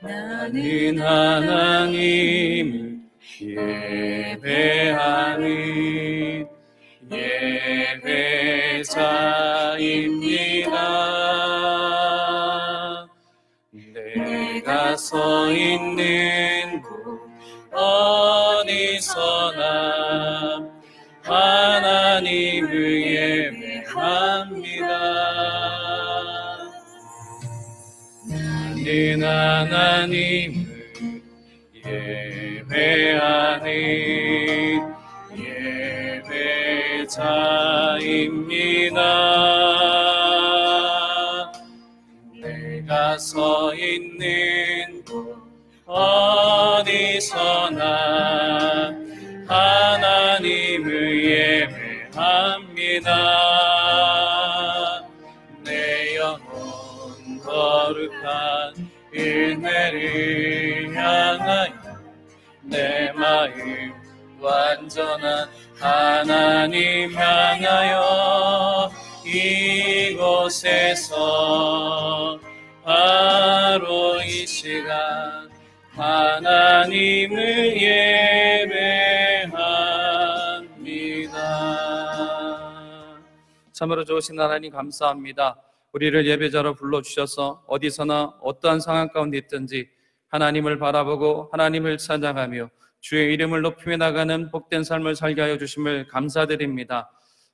나는 하나님을 예배하는 예배자입니다. 내가 서 있는 곳 어디서나 하나님을 예배합니다. 나는 하나님을 예배하는 예배자입니다. 내가 서 있는 곳 어디서나 하나님을 예배합니다. 내 영혼 거룩한 은혜를 향하여 내 마음 완전한 하나님 향하여 이곳에서 바로 이 시간 하나님을 예배합니다. 참으로 좋으신 하나님 감사합니다. 우리를 예배자로 불러주셔서 어디서나 어떠한 상황 가운데 있든지 하나님을 바라보고 하나님을 찬양하며 주의 이름을 높이며 나가는 복된 삶을 살게 하여 주심을 감사드립니다.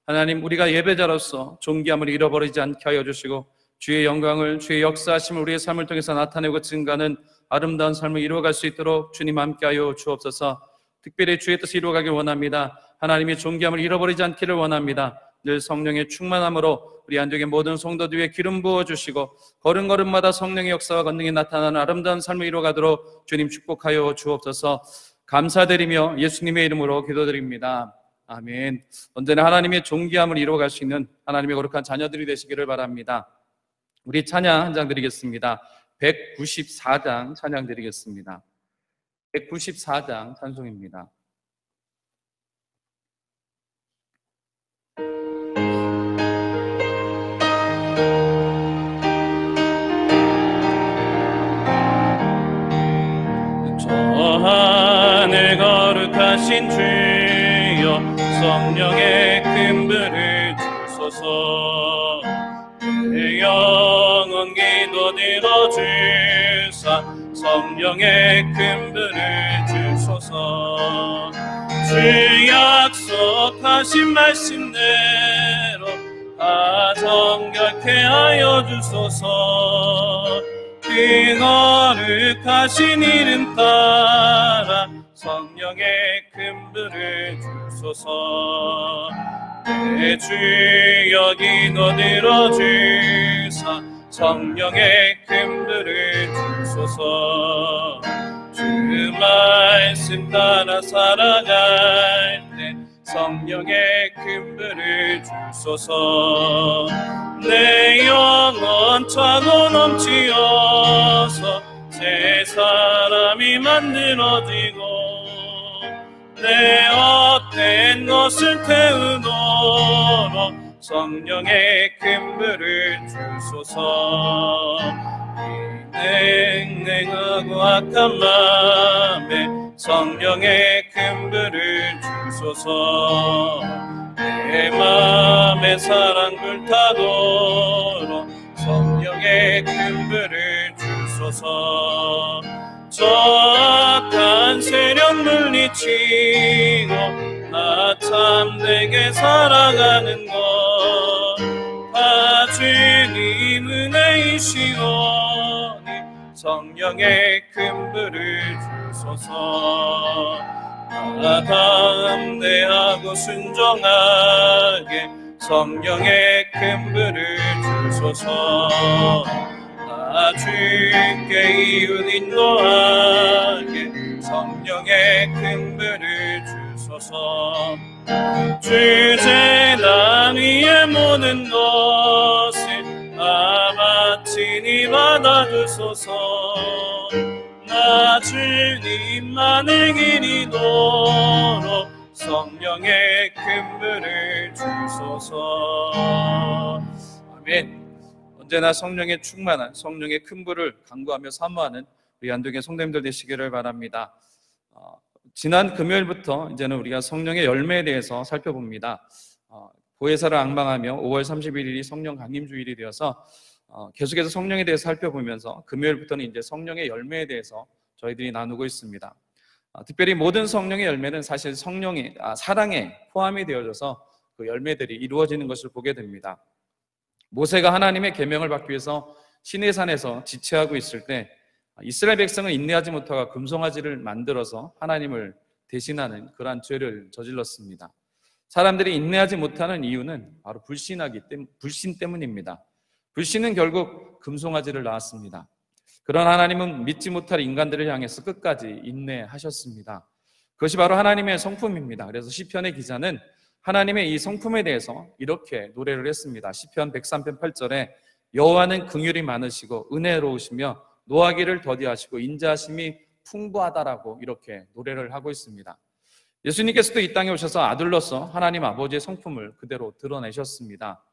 하나님, 우리가 예배자로서 존귀함을 잃어버리지 않게 하여 주시고 주의 영광을, 주의 역사하심을 우리의 삶을 통해서 나타내고 증가하는 아름다운 삶을 이루어갈 수 있도록 주님 함께하여 주옵소서. 특별히 주의 뜻을 이루어가길 원합니다. 하나님의 존귀함을 잃어버리지 않기를 원합니다. 늘 성령의 충만함으로 우리 안쪽의 모든 성도들 위에 기름 부어주시고 걸음걸음마다 성령의 역사와 권능이 나타나는 아름다운 삶을 이루어가도록 주님 축복하여 주옵소서. 감사드리며 예수님의 이름으로 기도드립니다. 아멘. 언제나 하나님의 존귀함을 이루어갈 수 있는 하나님의 거룩한 자녀들이 되시기를 바랍니다. 우리 찬양 한 장 드리겠습니다. 194장 찬양 드리겠습니다. 194장 찬송입니다. 저 하늘 거룩하신 주여 성령의 큰 불을 주소서. 내 영혼 기도 들어주사 성령의 큰 불을 주소서. 주 약속하신 말씀대로 다 정결케 하여 주소서. 그 거룩하신 이름 따라 성령의 큰 불을 주소서. 내 주여 기도 들어주사 성령의 큰 불을 주소서. 주 말씀 따라 살아갈 때 성령의 큰 불을 주소서. 내 영혼 차고 넘치어서 새 사람이 만들어지고 내 헛된 것을 태우도록 성령의 큰 불을 주소서. 냉랭하고 악한 맘에 성령의 큰 불을 주소서. 내 맘에 사랑 불타도록 성령의 큰 불을 주소서. 저 악한 세력 물리치고 나 참되게 살아가는 것 다 주님 은혜이시오니 성령의 큰 불을 주소서. 나 담대하고 순종하게 성령의 큰 불을 주소서. 나 주께 이웃 인도하게 성령의 큰 불을 주소서. 주 제단 위의 모든 것을 나 바치니 받아주소서. 나 주님만을 기리도록 성령의 큰 불을 주소서. 아멘. 언제나 성령의 충만한 성령의 큰 불을 간구하며 사모하는 우리 안동의 성도님들 되시기를 바랍니다. 지난 금요일부터 이제는 우리가 성령의 열매에 대해서 살펴봅니다. 보혜사를 앙망하며 5월 31일이 성령 강림주일이 되어서 계속해서 성령에 대해서 살펴보면서 금요일부터는 이제 성령의 열매에 대해서 저희들이 나누고 있습니다. 특별히 모든 성령의 열매는 사실 성령의 사랑에 포함이 되어져서 그 열매들이 이루어지는 것을 보게 됩니다. 모세가 하나님의 계명을 받기 위해서 시내산에서 지체하고 있을 때 이스라엘 백성은 인내하지 못하고 금송아지를 만들어서 하나님을 대신하는 그러한 죄를 저질렀습니다. 사람들이 인내하지 못하는 이유는 바로 불신 때문입니다. 불신은 결국 금송아지를 낳았습니다. 그러나 하나님은 믿지 못할 인간들을 향해서 끝까지 인내하셨습니다. 그것이 바로 하나님의 성품입니다. 그래서 시편의 기자는 하나님의 이 성품에 대해서 이렇게 노래를 했습니다. 시편 103편 8절에 여호와는 긍휼이 많으시고 은혜로우시며 노하기를 더디하시고 인자하심이 풍부하다라고 이렇게 노래를 하고 있습니다. 예수님께서도 이 땅에 오셔서 아들로서 하나님 아버지의 성품을 그대로 드러내셨습니다.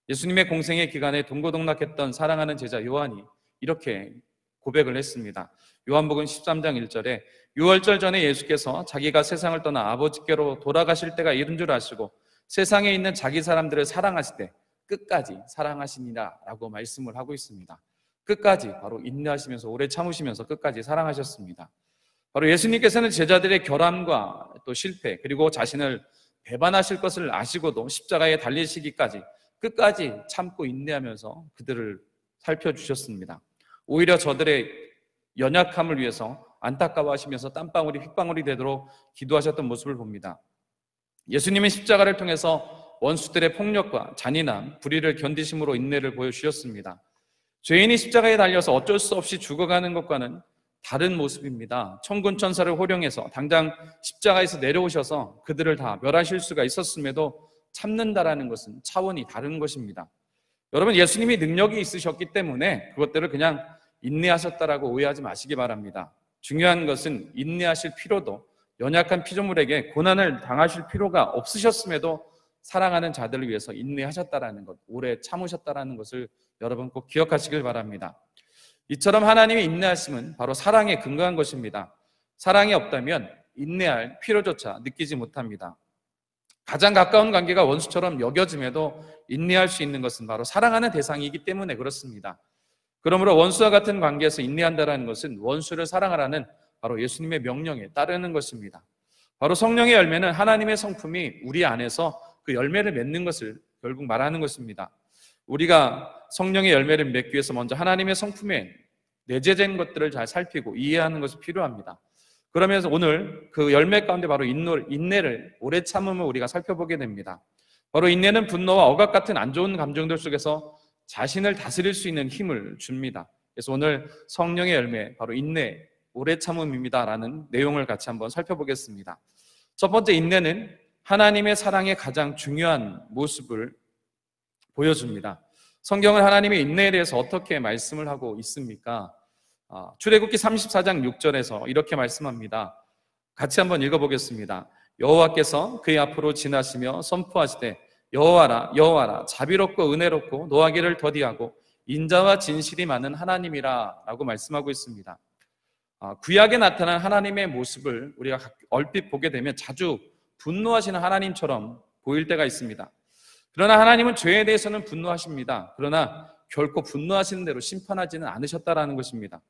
예수님의 공생의 기간에 동고동락했던 사랑하는 제자 요한이 이렇게 고백을 했습니다. 요한복음 13장 1절에 유월절 전에 예수께서 자기가 세상을 떠나 아버지께로 돌아가실 때가 이른 줄 아시고 세상에 있는 자기 사람들을 사랑하실 때 끝까지 사랑하시니라 라고 말씀을 하고 있습니다. 끝까지 바로 인내하시면서 오래 참으시면서 끝까지 사랑하셨습니다. 바로 예수님께서는 제자들의 결함과 또 실패 그리고 자신을 배반하실 것을 아시고도 십자가에 달리시기까지 끝까지 참고 인내하면서 그들을 살펴주셨습니다. 오히려 저들의 연약함을 위해서 안타까워하시면서 땀방울이 핏방울이 되도록 기도하셨던 모습을 봅니다. 예수님은 십자가를 통해서 원수들의 폭력과 잔인함, 불의를 견디심으로 인내를 보여주셨습니다. 죄인이 십자가에 달려서 어쩔 수 없이 죽어가는 것과는 다른 모습입니다. 천군 천사를 호령해서 당장 십자가에서 내려오셔서 그들을 다 멸하실 수가 있었음에도 참는다라는 것은 차원이 다른 것입니다. 여러분, 예수님이 능력이 있으셨기 때문에 그것들을 그냥 인내하셨다라고 오해하지 마시기 바랍니다. 중요한 것은 인내하실 필요도 연약한 피조물에게 고난을 당하실 필요가 없으셨음에도 사랑하는 자들을 위해서 인내하셨다라는 것, 오래 참으셨다라는 것을 여러분 꼭 기억하시길 바랍니다. 이처럼 하나님의 인내하심은 바로 사랑에 근거한 것입니다. 사랑이 없다면 인내할 필요조차 느끼지 못합니다. 가장 가까운 관계가 원수처럼 여겨짐에도 인내할 수 있는 것은 바로 사랑하는 대상이기 때문에 그렇습니다. 그러므로 원수와 같은 관계에서 인내한다는 것은 원수를 사랑하라는 바로 예수님의 명령에 따르는 것입니다. 바로 성령의 열매는 하나님의 성품이 우리 안에서 그 열매를 맺는 것을 결국 말하는 것입니다. 우리가 성령의 열매를 맺기 위해서 먼저 하나님의 성품에 내재된 것들을 잘 살피고 이해하는 것이 필요합니다. 그러면서 오늘 그 열매 가운데 바로 인내를 오래 참음을 우리가 살펴보게 됩니다. 바로 인내는 분노와 억압 같은 안 좋은 감정들 속에서 자신을 다스릴 수 있는 힘을 줍니다. 그래서 오늘 성령의 열매, 바로 인내, 오래 참음입니다 라는 내용을 같이 한번 살펴보겠습니다. 첫 번째, 인내는 하나님의 사랑의 가장 중요한 모습을 보여줍니다. 성경은 하나님의 인내에 대해서 어떻게 말씀을 하고 있습니까? 출애굽기 34장 6절에서 이렇게 말씀합니다. 같이 한번 읽어보겠습니다. 여호와께서 그의 앞으로 지나시며 선포하시되 여호와라 여호와라 자비롭고 은혜롭고 노하기를 더디하고 인자와 진실이 많은 하나님이라 라고 말씀하고 있습니다. 구약에 나타난 하나님의 모습을 우리가 얼핏 보게 되면 자주 분노하시는 하나님처럼 보일 때가 있습니다. 그러나 하나님은 죄에 대해서는 분노하십니다. 그러나 결코 분노하시는 대로 심판하지는 않으셨다라는 것입니다.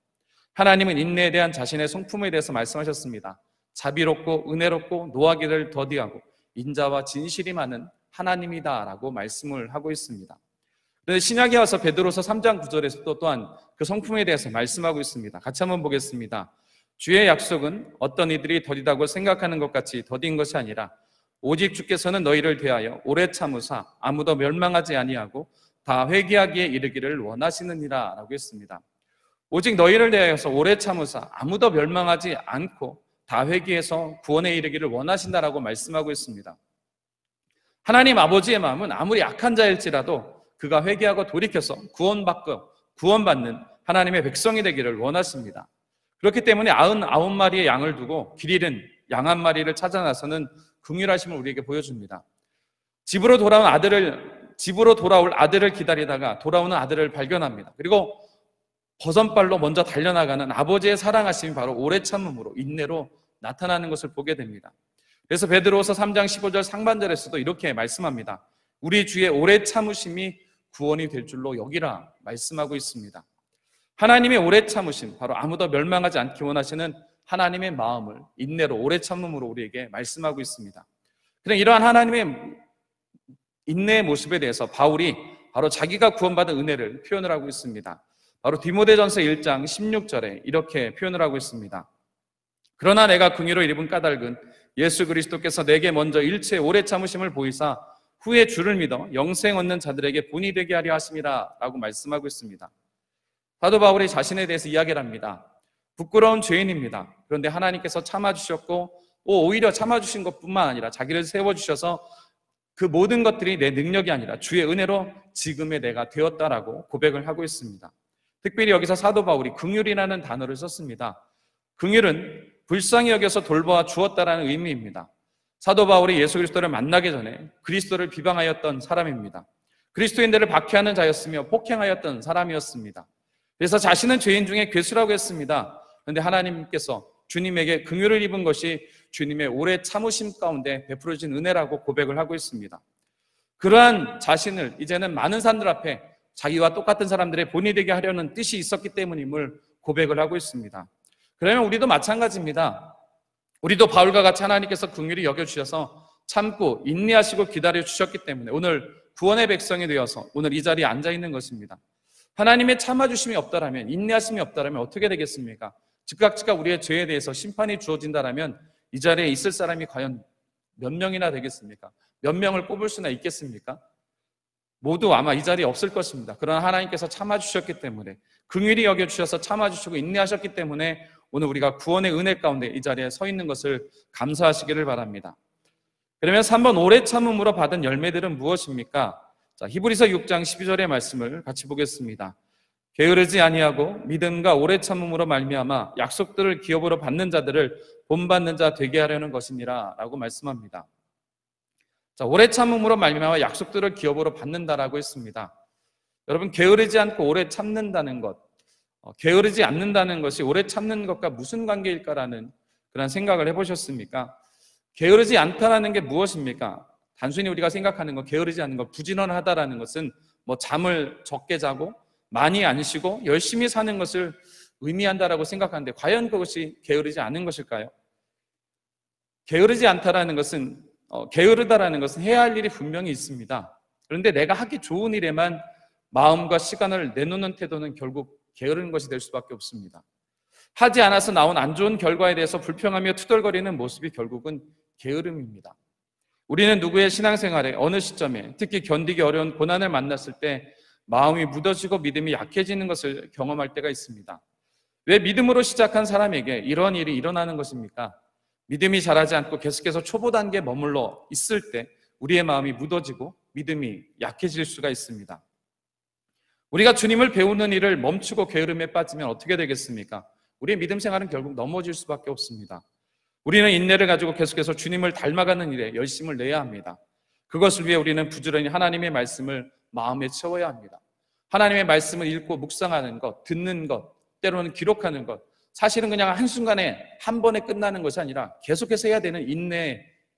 하나님은 인내에 대한 자신의 성품에 대해서 말씀하셨습니다. 자비롭고 은혜롭고 노하기를 더디하고 인자와 진실이 많은 하나님이다라고 말씀을 하고 있습니다. 그런데 신약에 와서 베드로서 3장 9절에서 또한 그 성품에 대해서 말씀하고 있습니다. 같이 한번 보겠습니다. 주의 약속은 어떤 이들이 더디다고 생각하는 것 같이 더딘 것이 아니라 오직 주께서는 너희를 대하여 오래 참으사 아무도 멸망하지 아니하고 다 회개하기에 이르기를 원하시느니라 라고 했습니다. 오직 너희를 대하여서 오래 참으사 아무도 멸망하지 않고 다 회개해서 구원에 이르기를 원하신다라고 말씀하고 있습니다. 하나님 아버지의 마음은 아무리 악한 자일지라도 그가 회개하고 돌이켜서 구원받는 하나님의 백성이 되기를 원하십니다. 그렇기 때문에 99마리의 양을 두고 길 잃은 양 1마리를 찾아 나서는 긍휼하심을 우리에게 보여줍니다. 집으로 돌아올 아들을 기다리다가 돌아오는 아들을 발견합니다. 그리고 버선발로 먼저 달려나가는 아버지의 사랑하심이 바로 오래 참음으로, 인내로 나타나는 것을 보게 됩니다. 그래서 베드로후서 3장 15절 상반절에서도 이렇게 말씀합니다. 우리 주의 오래 참으심이 구원이 될 줄로 여기라 말씀하고 있습니다. 하나님의 오래 참으심, 바로 아무도 멸망하지 않기 원하시는 하나님의 마음을 인내로, 오래 참음으로 우리에게 말씀하고 있습니다. 그냥 이러한 하나님의 인내의 모습에 대해서 바울이 바로 자기가 구원받은 은혜를 표현을 하고 있습니다. 바로 디모데전서 1장 16절에 이렇게 표현을 하고 있습니다. 그러나 내가 긍휼로 입은 까닭은 예수 그리스도께서 내게 먼저 일체의 오래 참으심을 보이사 후에 주를 믿어 영생 얻는 자들에게 본이 되게 하려 하심이라 라고 말씀하고 있습니다. 사도 바울이 자신에 대해서 이야기를 합니다. 부끄러운 죄인입니다. 그런데 하나님께서 참아주셨고 오히려 참아주신 것뿐만 아니라 자기를 세워주셔서 그 모든 것들이 내 능력이 아니라 주의 은혜로 지금의 내가 되었다라고 고백을 하고 있습니다. 특별히 여기서 사도 바울이 긍휼이라는 단어를 썼습니다. 긍휼은 불쌍히 여겨서 돌보아 주었다라는 의미입니다. 사도 바울이 예수 그리스도를 만나기 전에 그리스도를 비방하였던 사람입니다. 그리스도인들을 박해하는 자였으며 폭행하였던 사람이었습니다. 그래서 자신은 죄인 중에 괴수라고 했습니다. 그런데 하나님께서 주님에게 긍휼을 입은 것이 주님의 오래 참으심 가운데 베풀어진 은혜라고 고백을 하고 있습니다. 그러한 자신을 이제는 많은 사람들 앞에 자기와 똑같은 사람들의 본이 되게 하려는 뜻이 있었기 때문임을 고백을 하고 있습니다. 그러면 우리도 마찬가지입니다. 우리도 바울과 같이 하나님께서 긍휼히 여겨주셔서 참고 인내하시고 기다려주셨기 때문에 오늘 구원의 백성이 되어서 오늘 이 자리에 앉아있는 것입니다. 하나님의 참아주심이 없다라면, 인내하심이 없다라면 어떻게 되겠습니까? 즉각 우리의 죄에 대해서 심판이 주어진다라면 이 자리에 있을 사람이 과연 몇 명이나 되겠습니까? 몇 명을 꼽을 수나 있겠습니까? 모두 아마 이 자리에 없을 것입니다. 그러나 하나님께서 참아주셨기 때문에, 긍휼히 여겨주셔서 참아주시고 인내하셨기 때문에 오늘 우리가 구원의 은혜 가운데 이 자리에 서 있는 것을 감사하시기를 바랍니다. 그러면 3번 오래 참음으로 받은 열매들은 무엇입니까? 자, 히브리서 6장 12절의 말씀을 같이 보겠습니다. 게으르지 아니하고 믿음과 오래 참음으로 말미암아 약속들을 기업으로 받는 자들을 본받는 자 되게 하려는 것이니라 라고 말씀합니다. 자, 오래 참음으로 말미암아 약속들을 기업으로 받는다라고 했습니다. 여러분, 게으르지 않고 오래 참는다는 것, 게으르지 않는다는 것이 오래 참는 것과 무슨 관계일까라는 그런 생각을 해보셨습니까? 게으르지 않다라는 게 무엇입니까? 단순히 우리가 생각하는 것, 게으르지 않는 것, 부지런하다라는 것은 뭐 잠을 적게 자고 많이 안 쉬고 열심히 사는 것을 의미한다라고 생각하는데 과연 그것이 게으르지 않은 것일까요? 게으르지 않다라는 것은 게으르다라는 것은 해야 할 일이 분명히 있습니다. 그런데 내가 하기 좋은 일에만 마음과 시간을 내놓는 태도는 결국 게으른 것이 될 수밖에 없습니다. 하지 않아서 나온 안 좋은 결과에 대해서 불평하며 투덜거리는 모습이 결국은 게으름입니다. 우리는 누구의 신앙생활에 어느 시점에 특히 견디기 어려운 고난을 만났을 때 마음이 무뎌지고 믿음이 약해지는 것을 경험할 때가 있습니다. 왜 믿음으로 시작한 사람에게 이런 일이 일어나는 것입니까? 믿음이 자라지 않고 계속해서 초보 단계에 머물러 있을 때 우리의 마음이 무뎌지고 믿음이 약해질 수가 있습니다. 우리가 주님을 배우는 일을 멈추고 게으름에 빠지면 어떻게 되겠습니까? 우리의 믿음 생활은 결국 넘어질 수밖에 없습니다. 우리는 인내를 가지고 계속해서 주님을 닮아가는 일에 열심을 내야 합니다. 그것을 위해 우리는 부지런히 하나님의 말씀을 마음에 채워야 합니다. 하나님의 말씀을 읽고 묵상하는 것, 듣는 것, 때로는 기록하는 것, 사실은 그냥 한순간에 한 번에 끝나는 것이 아니라 계속해서 해야 되는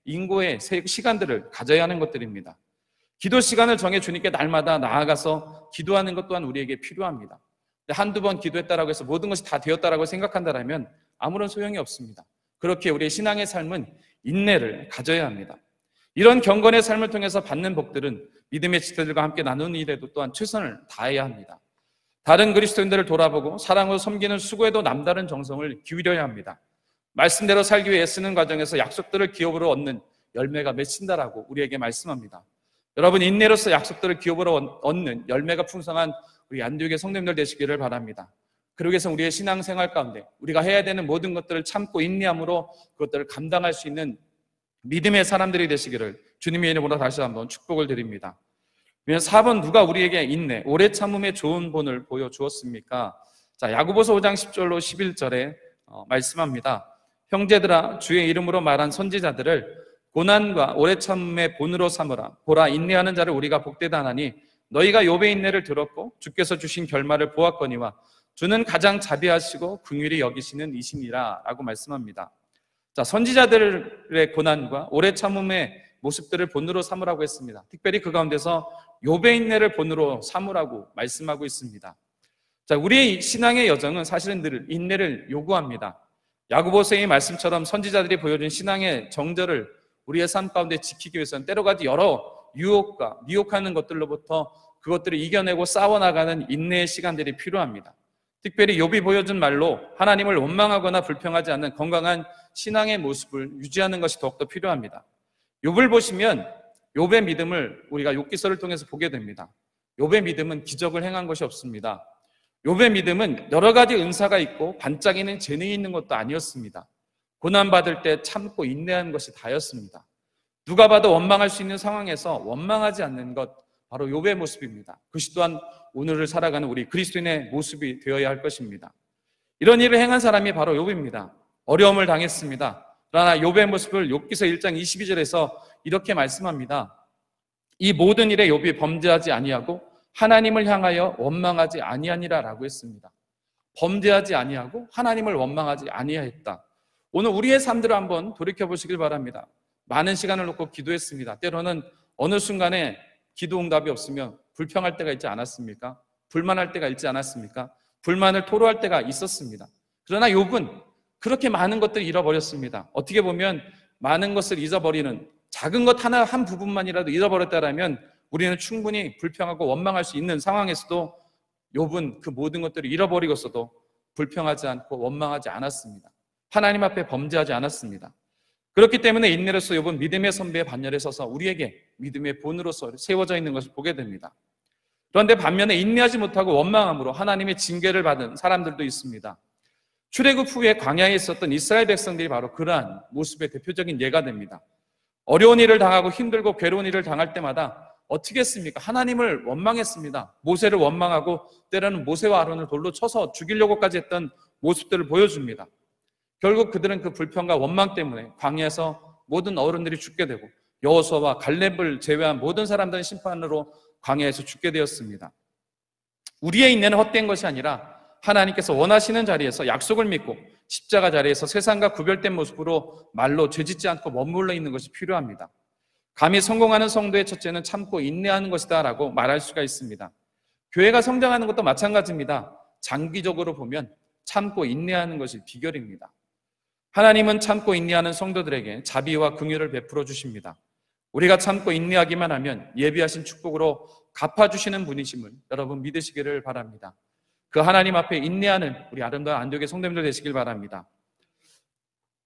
인고의 시간들을 가져야 하는 것들입니다. 기도 시간을 정해 주님께 날마다 나아가서 기도하는 것 또한 우리에게 필요합니다. 한두 번 기도했다라고 해서 모든 것이 다 되었다라고 생각한다면 아무런 소용이 없습니다. 그렇게 우리의 신앙의 삶은 인내를 가져야 합니다. 이런 경건의 삶을 통해서 받는 복들은 믿음의 지체들과 함께 나누는 일에도 또한 최선을 다해야 합니다. 다른 그리스도인들을 돌아보고 사랑으로 섬기는 수고에도 남다른 정성을 기울여야 합니다. 말씀대로 살기 위해 애쓰는 과정에서 약속들을 기업으로 얻는 열매가 맺힌다라고 우리에게 말씀합니다. 여러분, 인내로서 약속들을 기업으로 얻는 열매가 풍성한 우리 안디옥의 성도님들 되시기를 바랍니다. 그러기 위해서 우리의 신앙생활 가운데 우리가 해야 되는 모든 것들을 참고 인내함으로 그것들을 감당할 수 있는 믿음의 사람들이 되시기를 주님의 이름으로 다시 한번 축복을 드립니다. 4번, 누가 우리에게 인내, 오래 참음의 좋은 본을 보여주었습니까? 자, 야고보서 5장 10절로 11절에 말씀합니다. 형제들아, 주의 이름으로 말한 선지자들을 고난과 오래 참음의 본으로 삼으라. 보라, 인내하는 자를 우리가 복되다 하나니 너희가 욥의 인내를 들었고 주께서 주신 결말을 보았거니와 주는 가장 자비하시고 긍휼히 여기시는 이시니라 라고 말씀합니다. 자, 선지자들의 고난과 오래 참음의 모습들을 본으로 삼으라고 했습니다. 특별히 그 가운데서 욥의 인내를 본으로 삼으라고 말씀하고 있습니다. 자, 우리의 신앙의 여정은 사실은 늘 인내를 요구합니다. 야고보서의 말씀처럼 선지자들이 보여준 신앙의 정절을 우리의 삶 가운데 지키기 위해서는 때로가지 여러 유혹과 미혹하는 것들로부터 그것들을 이겨내고 싸워나가는 인내의 시간들이 필요합니다. 특별히 욥이 보여준 말로 하나님을 원망하거나 불평하지 않는 건강한 신앙의 모습을 유지하는 것이 더욱더 필요합니다. 욥을 보시면 욥의 믿음을 우리가 욥기서를 통해서 보게 됩니다. 욥의 믿음은 기적을 행한 것이 없습니다. 욥의 믿음은 여러 가지 은사가 있고 반짝이는 재능이 있는 것도 아니었습니다. 고난받을 때 참고 인내하는 것이 다였습니다. 누가 봐도 원망할 수 있는 상황에서 원망하지 않는 것, 바로 욥의 모습입니다. 그것이 또한 오늘을 살아가는 우리 그리스도인의 모습이 되어야 할 것입니다. 이런 일을 행한 사람이 바로 욥입니다. 어려움을 당했습니다. 그러나 욥의 모습을 욥기서 1장 22절에서 이렇게 말씀합니다. 이 모든 일에 욥이 범죄하지 아니하고 하나님을 향하여 원망하지 아니하니라 라고 했습니다. 범죄하지 아니하고 하나님을 원망하지 아니하였다. 오늘 우리의 삶들을 한번 돌이켜보시길 바랍니다. 많은 시간을 놓고 기도했습니다. 때로는 어느 순간에 기도 응답이 없으면 불평할 때가 있지 않았습니까? 불만할 때가 있지 않았습니까? 불만을 토로할 때가 있었습니다. 그러나 욥은 그렇게 많은 것들을 잃어버렸습니다. 어떻게 보면 많은 것을 잊어버리는 작은 것 하나 한 부분만이라도 잃어버렸다라면 우리는 충분히 불평하고 원망할 수 있는 상황에서도 욥은 그 모든 것들을 잃어버리고서도 불평하지 않고 원망하지 않았습니다. 하나님 앞에 범죄하지 않았습니다. 그렇기 때문에 인내로서 욥은 믿음의 선배의 반열에 서서 우리에게 믿음의 본으로서 세워져 있는 것을 보게 됩니다. 그런데 반면에 인내하지 못하고 원망함으로 하나님의 징계를 받은 사람들도 있습니다. 출애굽 후에 광야에 있었던 이스라엘 백성들이 바로 그러한 모습의 대표적인 예가 됩니다. 어려운 일을 당하고 힘들고 괴로운 일을 당할 때마다 어떻게 했습니까? 하나님을 원망했습니다. 모세를 원망하고 때로는 모세와 아론을 돌로 쳐서 죽이려고까지 했던 모습들을 보여줍니다. 결국 그들은 그 불평과 원망 때문에 광야에서 모든 어른들이 죽게 되고 여호수아와 갈렙을 제외한 모든 사람들은 심판으로 광야에서 죽게 되었습니다. 우리의 인내는 헛된 것이 아니라 하나님께서 원하시는 자리에서 약속을 믿고 십자가 자리에서 세상과 구별된 모습으로 말로 죄짓지 않고 머물러 있는 것이 필요합니다. 감히 성공하는 성도의 첫째는 참고 인내하는 것이다 라고 말할 수가 있습니다. 교회가 성장하는 것도 마찬가지입니다. 장기적으로 보면 참고 인내하는 것이 비결입니다. 하나님은 참고 인내하는 성도들에게 자비와 긍휼을 베풀어 주십니다. 우리가 참고 인내하기만 하면 예비하신 축복으로 갚아주시는 분이심을 여러분 믿으시기를 바랍니다. 그 하나님 앞에 인내하는 우리 아름다운 안동의 성도님들 되시길 바랍니다.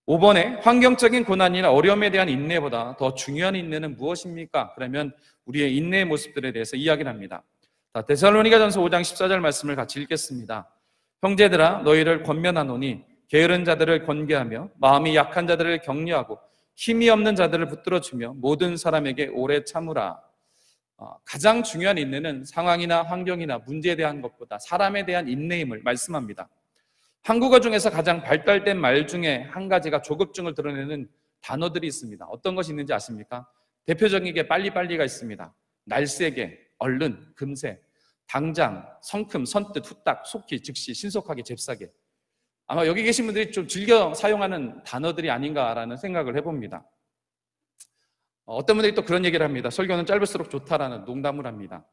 5번에 환경적인 고난이나 어려움에 대한 인내보다 더 중요한 인내는 무엇입니까? 그러면 우리의 인내의 모습들에 대해서 이야기를 합니다. 데살로니가전서 5장 14절 말씀을 같이 읽겠습니다. 형제들아 너희를 권면하노니 게으른 자들을 권계하며 마음이 약한 자들을 격려하고 힘이 없는 자들을 붙들어주며 모든 사람에게 오래 참으라. 가장 중요한 인내는 상황이나 환경이나 문제에 대한 것보다 사람에 대한 인내임을 말씀합니다. 한국어 중에서 가장 발달된 말 중에 한 가지가 조급증을 드러내는 단어들이 있습니다. 어떤 것이 있는지 아십니까? 대표적인 게 빨리빨리가 있습니다. 날쌔게, 얼른, 금세, 당장, 성큼, 선뜻, 후딱, 속히, 즉시, 신속하게, 잽싸게. 아마 여기 계신 분들이 좀 즐겨 사용하는 단어들이 아닌가라는 생각을 해봅니다. 어떤 분들이 또 그런 얘기를 합니다. 설교는 짧을수록 좋다라는 농담을 합니다.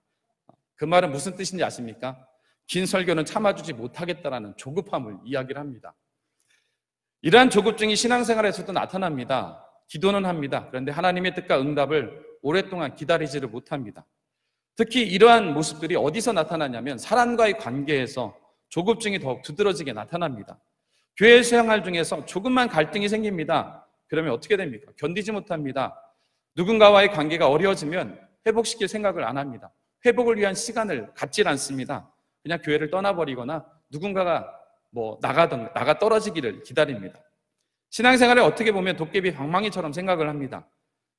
그 말은 무슨 뜻인지 아십니까? 긴 설교는 참아주지 못하겠다라는 조급함을 이야기를 합니다. 이러한 조급증이 신앙생활에서도 나타납니다. 기도는 합니다. 그런데 하나님의 뜻과 응답을 오랫동안 기다리지를 못합니다. 특히 이러한 모습들이 어디서 나타나냐면 사람과의 관계에서 조급증이 더욱 두드러지게 나타납니다. 교회 생활 중에서 조금만 갈등이 생깁니다. 그러면 어떻게 됩니까? 견디지 못합니다. 누군가와의 관계가 어려워지면 회복시킬 생각을 안 합니다. 회복을 위한 시간을 갖질 않습니다. 그냥 교회를 떠나버리거나 누군가가 나가 떨어지기를 기다립니다. 신앙생활에 어떻게 보면 도깨비 방망이처럼 생각을 합니다.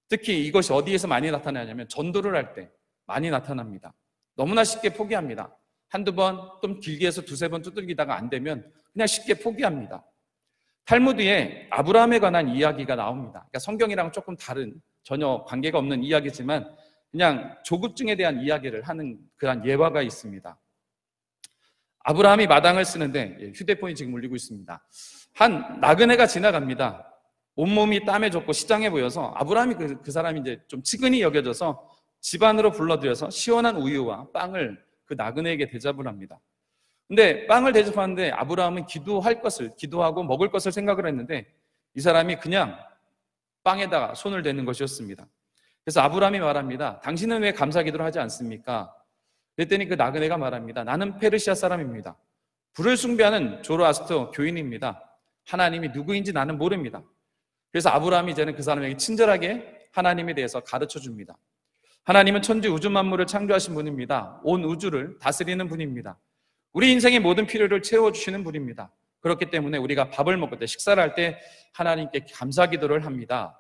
특히 이것이 어디에서 많이 나타나냐면 전도를 할 때 많이 나타납니다. 너무나 쉽게 포기합니다. 한두 번, 좀 길게 해서 두세 번 두들기다가 안 되면 그냥 쉽게 포기합니다. 탈무드에 아브라함에 관한 이야기가 나옵니다. 그러니까 성경이랑 조금 다른 전혀 관계가 없는 이야기지만 그냥 조급증에 대한 이야기를 하는 그런 예화가 있습니다. 아브라함이 마당을 쓰는데 휴대폰이 지금 울리고 있습니다. 한 나그네가 지나갑니다. 온몸이 땀에 젖고 시장해 보여서 아브라함이 그 사람이 이제 좀 측은히 여겨져서 집 안으로 불러들여서 시원한 우유와 빵을 그 나그네에게 대접을 합니다. 근데 빵을 대접하는데 아브라함은 기도하고 먹을 것을 생각을 했는데 이 사람이 그냥 빵에다가 손을 대는 것이었습니다. 그래서 아브라함이 말합니다. 당신은 왜 감사 기도를 하지 않습니까? 그랬더니 그 나그네가 말합니다. 나는 페르시아 사람입니다. 불을 숭배하는 조로아스터 교인입니다. 하나님이 누구인지 나는 모릅니다. 그래서 아브라함이 이제는 그 사람에게 친절하게 하나님에 대해서 가르쳐 줍니다. 하나님은 천지 우주 만물을 창조하신 분입니다. 온 우주를 다스리는 분입니다. 우리 인생의 모든 필요를 채워주시는 분입니다. 그렇기 때문에 우리가 밥을 먹을 때, 식사를 할 때 하나님께 감사 기도를 합니다.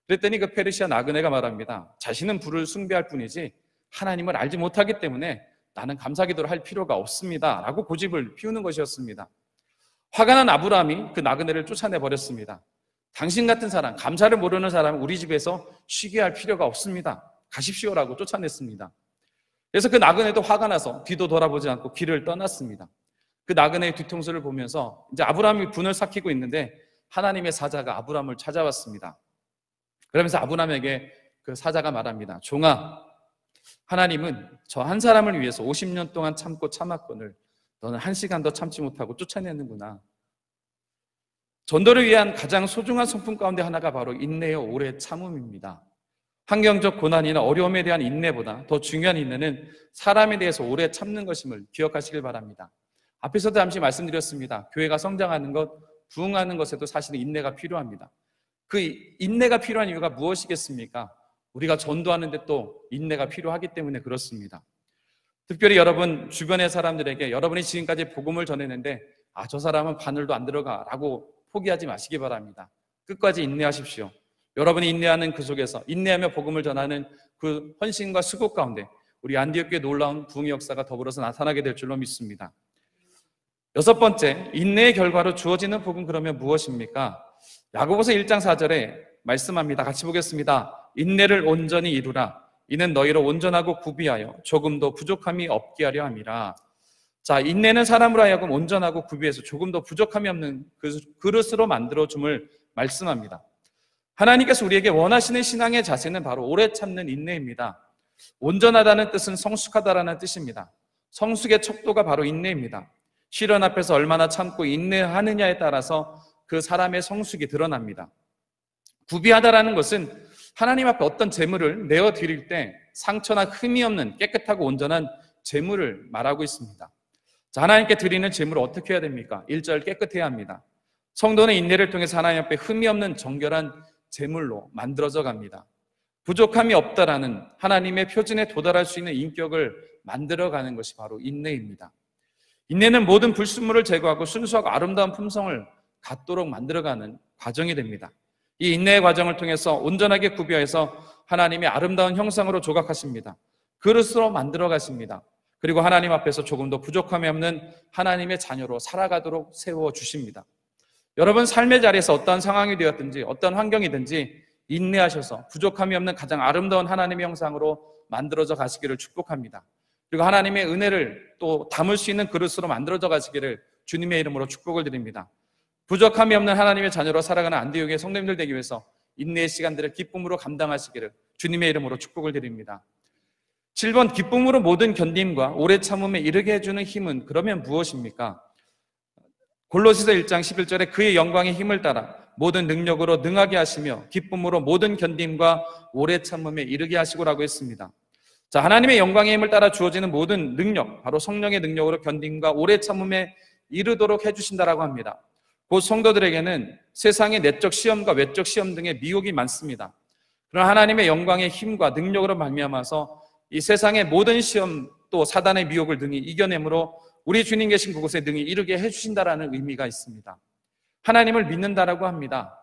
그랬더니 그 페르시아 나그네가 말합니다. 자신은 불을 숭배할 뿐이지 하나님을 알지 못하기 때문에 나는 감사 기도를 할 필요가 없습니다 라고 고집을 피우는 것이었습니다. 화가 난 아브라함이 그 나그네를 쫓아내버렸습니다. 당신 같은 사람, 감사를 모르는 사람은 우리 집에서 쉬게 할 필요가 없습니다. 가십시오라고 쫓아냈습니다. 그래서 그 나그네도 화가 나서 뒤도 돌아보지 않고 길을 떠났습니다. 그 나그네의 뒤통수를 보면서 이제 아브라함이 분을 삭히고 있는데 하나님의 사자가 아브라함을 찾아왔습니다. 그러면서 아브라함에게 그 사자가 말합니다. 종아, 하나님은 저 한 사람을 위해서 50년 동안 참고 참았거늘 너는 1시간도 참지 못하고 쫓아내는구나. 전도를 위한 가장 소중한 성품 가운데 하나가 바로 인내요 오래 참음입니다. 환경적 고난이나 어려움에 대한 인내보다 더 중요한 인내는 사람에 대해서 오래 참는 것임을 기억하시길 바랍니다. 앞에서도 잠시 말씀드렸습니다. 교회가 성장하는 것, 부흥하는 것에도 사실은 인내가 필요합니다. 그 인내가 필요한 이유가 무엇이겠습니까? 우리가 전도하는데 또 인내가 필요하기 때문에 그렇습니다. 특별히 여러분 주변의 사람들에게 여러분이 지금까지 복음을 전했는데 저 사람은 바늘도 안 들어가 라고 포기하지 마시기 바랍니다. 끝까지 인내하십시오. 여러분이 인내하는 그 속에서 인내하며 복음을 전하는 그 헌신과 수고 가운데 우리 안디옥교의 놀라운 부흥의 역사가 더불어서 나타나게 될 줄로 믿습니다. 6번째, 인내의 결과로 주어지는 복은 그러면 무엇입니까? 야고보서 1장 4절에 말씀합니다. 같이 보겠습니다. 인내를 온전히 이루라. 이는 너희로 온전하고 구비하여 조금도 부족함이 없게 하려 함이라. 자, 인내는 사람으로 하여금 온전하고 구비해서 조금도 부족함이 없는 그 그릇으로 만들어줌을 말씀합니다. 하나님께서 우리에게 원하시는 신앙의 자세는 바로 오래 참는 인내입니다. 온전하다는 뜻은 성숙하다라는 뜻입니다. 성숙의 척도가 바로 인내입니다. 시련 앞에서 얼마나 참고 인내하느냐에 따라서 그 사람의 성숙이 드러납니다. 구비하다라는 것은 하나님 앞에 어떤 재물을 내어드릴 때 상처나 흠이 없는 깨끗하고 온전한 재물을 말하고 있습니다. 자, 하나님께 드리는 재물을 어떻게 해야 됩니까? 1절 깨끗해야 합니다. 성도는 인내를 통해서 하나님 앞에 흠이 없는 정결한 재물로 만들어져 갑니다. 부족함이 없다라는 하나님의 표준에 도달할 수 있는 인격을 만들어가는 것이 바로 인내입니다. 인내는 모든 불순물을 제거하고 순수하고 아름다운 품성을 갖도록 만들어가는 과정이 됩니다. 이 인내의 과정을 통해서 온전하게 구비해서 하나님의 아름다운 형상으로 조각하십니다. 그릇으로 만들어 가십니다. 그리고 하나님 앞에서 조금 더 부족함이 없는 하나님의 자녀로 살아가도록 세워주십니다. 여러분 삶의 자리에서 어떠한 상황이 되었든지 어떤 환경이든지 인내하셔서 부족함이 없는 가장 아름다운 하나님의 형상으로 만들어져 가시기를 축복합니다. 그리고 하나님의 은혜를 또 담을 수 있는 그릇으로 만들어져 가시기를 주님의 이름으로 축복을 드립니다. 부족함이 없는 하나님의 자녀로 살아가는 안디옥의 성도님들 되기 위해서 인내의 시간들을 기쁨으로 감당하시기를 주님의 이름으로 축복을 드립니다. 7번, 기쁨으로 모든 견딤과 오래 참음에 이르게 해주는 힘은 그러면 무엇입니까? 골로새서 1장 11절에 그의 영광의 힘을 따라 모든 능력으로 능하게 하시며 기쁨으로 모든 견딤과 오래 참음에 이르게 하시고라고 했습니다. 자, 하나님의 영광의 힘을 따라 주어지는 모든 능력, 바로 성령의 능력으로 견딤과 오래 참음에 이르도록 해주신다라고 합니다. 곧 성도들에게는 세상의 내적 시험과 외적 시험 등의 미혹이 많습니다. 그러나 하나님의 영광의 힘과 능력으로 말미암아서 이 세상의 모든 시험 또 사단의 미혹을 등이 이겨내므로 우리 주님 계신 그곳에 등이 이르게 해주신다라는 의미가 있습니다. 하나님을 믿는다라고 합니다.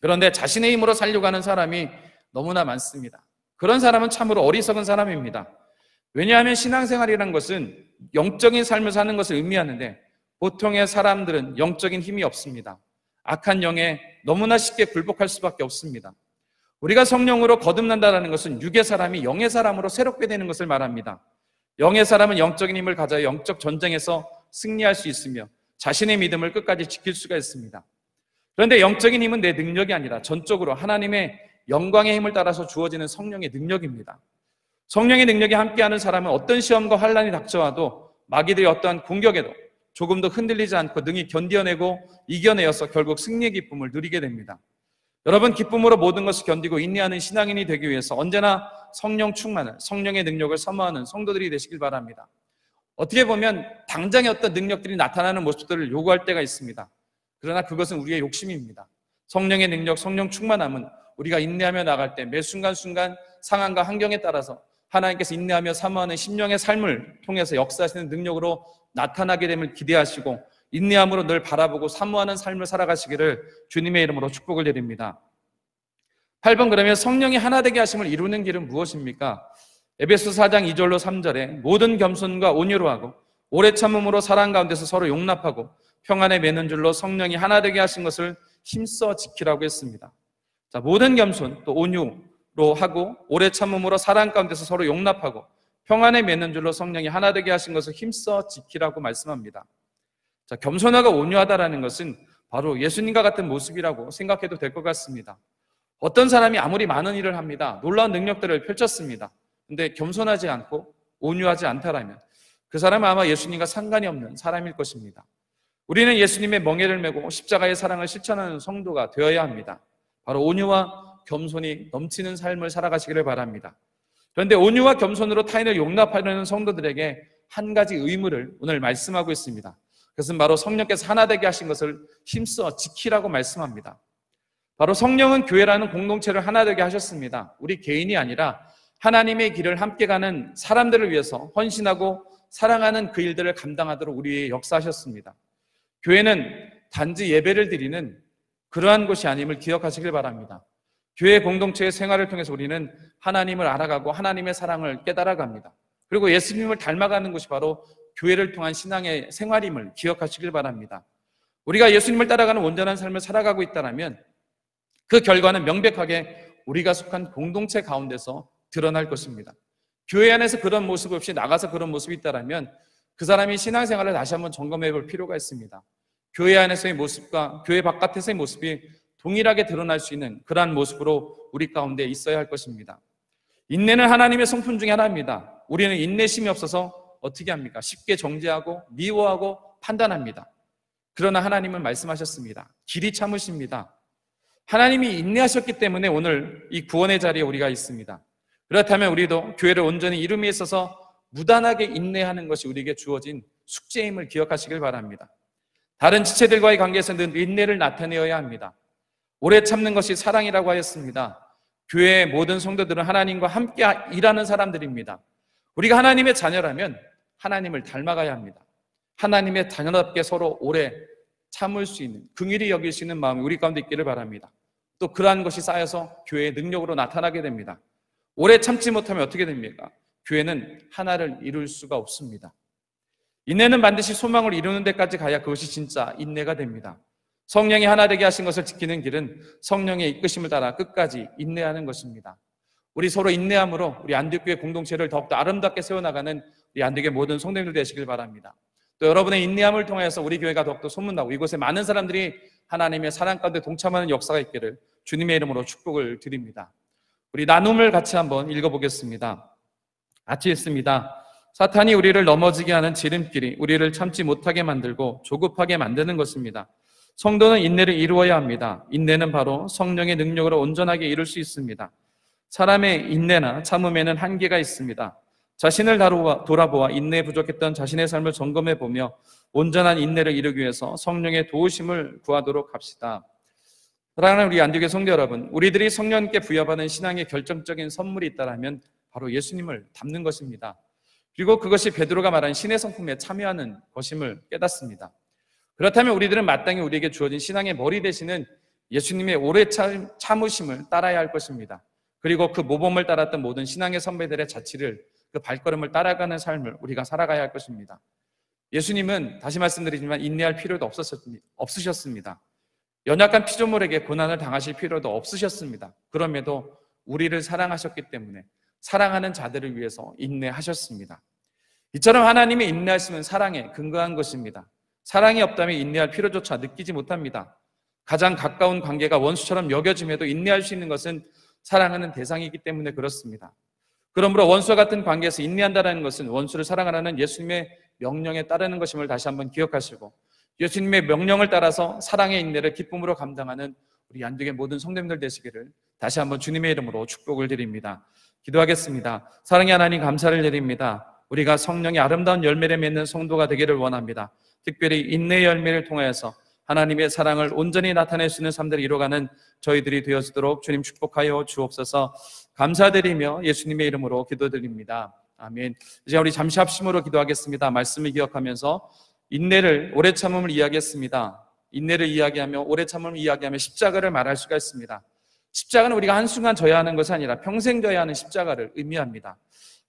그런데 자신의 힘으로 살려고 하는 사람이 너무나 많습니다. 그런 사람은 참으로 어리석은 사람입니다. 왜냐하면 신앙생활이라는 것은 영적인 삶을 사는 것을 의미하는데 보통의 사람들은 영적인 힘이 없습니다. 악한 영에 너무나 쉽게 굴복할 수밖에 없습니다. 우리가 성령으로 거듭난다는 것은 육의 사람이 영의 사람으로 새롭게 되는 것을 말합니다. 영의 사람은 영적인 힘을 가져 영적 전쟁에서 승리할 수 있으며 자신의 믿음을 끝까지 지킬 수가 있습니다. 그런데 영적인 힘은 내 능력이 아니라 전적으로 하나님의 영광의 힘을 따라서 주어지는 성령의 능력입니다. 성령의 능력이 함께하는 사람은 어떤 시험과 환난이 닥쳐와도 마귀들의 어떠한 공격에도 조금도 흔들리지 않고 능히 견뎌내고 이겨내어서 결국 승리의 기쁨을 누리게 됩니다. 여러분, 기쁨으로 모든 것을 견디고 인내하는 신앙인이 되기 위해서 언제나 성령 충만을, 성령의 능력을 사모하는 성도들이 되시길 바랍니다. 어떻게 보면 당장의 어떤 능력들이 나타나는 모습들을 요구할 때가 있습니다. 그러나 그것은 우리의 욕심입니다. 성령의 능력, 성령 충만함은 우리가 인내하며 나갈 때 매 순간순간 상황과 환경에 따라서 하나님께서 인내하며 사모하는 심령의 삶을 통해서 역사하시는 능력으로 나타나게 됨을 기대하시고 인내함으로 늘 바라보고 사모하는 삶을 살아가시기를 주님의 이름으로 축복을 드립니다. 8번, 그러면 성령이 하나 되게 하심을 이루는 길은 무엇입니까? 에베소 4장 2절로 3절에 모든 겸손과 온유로 하고 오래 참음으로 사랑 가운데서 서로 용납하고 평안에 매는 줄로 성령이 하나 되게 하신 것을 힘써 지키라고 했습니다. 자, 모든 겸손 또 온유로 하고 오래 참음으로 사랑 가운데서 서로 용납하고 평안에 맺는 줄로 성령이 하나 되게 하신 것을 힘써 지키라고 말씀합니다. 자, 겸손하고 온유하다라는 것은 바로 예수님과 같은 모습이라고 생각해도 될 것 같습니다. 어떤 사람이 아무리 많은 일을 합니다. 놀라운 능력들을 펼쳤습니다. 근데 겸손하지 않고 온유하지 않다라면 그 사람은 아마 예수님과 상관이 없는 사람일 것입니다. 우리는 예수님의 멍에를 메고 십자가의 사랑을 실천하는 성도가 되어야 합니다. 바로 온유와 겸손이 넘치는 삶을 살아가시기를 바랍니다. 그런데 온유와 겸손으로 타인을 용납하려는 성도들에게 한 가지 의무를 오늘 말씀하고 있습니다. 그것은 바로 성령께서 하나 되게 하신 것을 힘써 지키라고 말씀합니다. 바로 성령은 교회라는 공동체를 하나 되게 하셨습니다. 우리 개인이 아니라 하나님의 길을 함께 가는 사람들을 위해서 헌신하고 사랑하는 그 일들을 감당하도록 우리의 역사하셨습니다. 교회는 단지 예배를 드리는 그러한 곳이 아님을 기억하시길 바랍니다. 교회 공동체의 생활을 통해서 우리는 하나님을 알아가고 하나님의 사랑을 깨달아갑니다. 그리고 예수님을 닮아가는 것이 바로 교회를 통한 신앙의 생활임을 기억하시길 바랍니다. 우리가 예수님을 따라가는 온전한 삶을 살아가고 있다면 그 결과는 명백하게 우리가 속한 공동체 가운데서 드러날 것입니다. 교회 안에서 그런 모습 없이 나가서 그런 모습이 있다면 그 사람이 신앙생활을 다시 한번 점검해 볼 필요가 있습니다. 교회 안에서의 모습과 교회 바깥에서의 모습이 동일하게 드러날 수 있는 그러한 모습으로 우리 가운데 있어야 할 것입니다. 인내는 하나님의 성품 중에 하나입니다. 우리는 인내심이 없어서 어떻게 합니까? 쉽게 정죄하고 미워하고 판단합니다. 그러나 하나님은 말씀하셨습니다. 길이 참으십니다. 하나님이 인내하셨기 때문에 오늘 이 구원의 자리에 우리가 있습니다. 그렇다면 우리도 교회를 온전히 이룸에 있어서 무단하게 인내하는 것이 우리에게 주어진 숙제임을 기억하시길 바랍니다. 다른 지체들과의 관계에서 늘 인내를 나타내어야 합니다. 오래 참는 것이 사랑이라고 하였습니다. 교회의 모든 성도들은 하나님과 함께 일하는 사람들입니다. 우리가 하나님의 자녀라면 하나님을 닮아가야 합니다. 하나님의 자녀답게 서로 오래 참을 수 있는, 긍휼히 여길 수 있는 마음이 우리 가운데 있기를 바랍니다. 또 그러한 것이 쌓여서 교회의 능력으로 나타나게 됩니다. 오래 참지 못하면 어떻게 됩니까? 교회는 하나를 이룰 수가 없습니다. 인내는 반드시 소망을 이루는 데까지 가야 그것이 진짜 인내가 됩니다. 성령이 하나 되게 하신 것을 지키는 길은 성령의 이끄심을 따라 끝까지 인내하는 것입니다. 우리 서로 인내함으로 우리 안디옥교회 공동체를 더욱더 아름답게 세워나가는 우리 안디옥의 모든 성도님들 되시길 바랍니다. 또 여러분의 인내함을 통해서 우리 교회가 더욱더 소문나고 이곳에 많은 사람들이 하나님의 사랑 가운데 동참하는 역사가 있기를 주님의 이름으로 축복을 드립니다. 우리 나눔을 같이 한번 읽어보겠습니다. 같이 읽습니다. 사탄이 우리를 넘어지게 하는 지름길이 우리를 참지 못하게 만들고 조급하게 만드는 것입니다. 성도는 인내를 이루어야 합니다. 인내는 바로 성령의 능력으로 온전하게 이룰 수 있습니다. 사람의 인내나 참음에는 한계가 있습니다. 자신을 돌아보아 인내에 부족했던 자신의 삶을 점검해보며 온전한 인내를 이루기 위해서 성령의 도우심을 구하도록 합시다. 사랑하는 우리 안디옥의 성도 여러분, 우리들이 성령님께 부여받은 신앙의 결정적인 선물이 있다면 바로 예수님을 닮는 것입니다. 그리고 그것이 베드로가 말한 신의 성품에 참여하는 것임을 깨닫습니다. 그렇다면 우리들은 마땅히 우리에게 주어진 신앙의 머리 되시는 예수님의 오래 참으심을 따라야 할 것입니다. 그리고 그 모범을 따랐던 모든 신앙의 선배들의 자취를, 그 발걸음을 따라가는 삶을 우리가 살아가야 할 것입니다. 예수님은 다시 말씀드리지만 인내할 필요도 없으셨습니다. 연약한 피조물에게 고난을 당하실 필요도 없으셨습니다. 그럼에도 우리를 사랑하셨기 때문에 사랑하는 자들을 위해서 인내하셨습니다. 이처럼 하나님의 인내하심은 사랑에 근거한 것입니다. 사랑이 없다면 인내할 필요조차 느끼지 못합니다. 가장 가까운 관계가 원수처럼 여겨짐에도 인내할 수 있는 것은 사랑하는 대상이기 때문에 그렇습니다. 그러므로 원수와 같은 관계에서 인내한다는 것은 원수를 사랑하라는 예수님의 명령에 따르는 것임을 다시 한번 기억하시고, 예수님의 명령을 따라서 사랑의 인내를 기쁨으로 감당하는 우리 안동의 모든 성도님들 되시기를 다시 한번 주님의 이름으로 축복을 드립니다. 기도하겠습니다. 사랑의 하나님, 감사를 드립니다. 우리가 성령의 아름다운 열매를 맺는 성도가 되기를 원합니다. 특별히 인내의 열매를 통하여서 하나님의 사랑을 온전히 나타낼 수 있는 삶들을 이루어가는 저희들이 되어지도록 주님 축복하여 주옵소서. 감사드리며 예수님의 이름으로 기도드립니다. 아멘. 이제 우리 잠시 합심으로 기도하겠습니다. 말씀을 기억하면서 인내를, 오래 참음을 이야기했습니다. 인내를 이야기하며 오래 참음을 이야기하며 십자가를 말할 수가 있습니다. 십자가는 우리가 한순간 져야 하는 것이 아니라 평생 져야 하는 십자가를 의미합니다.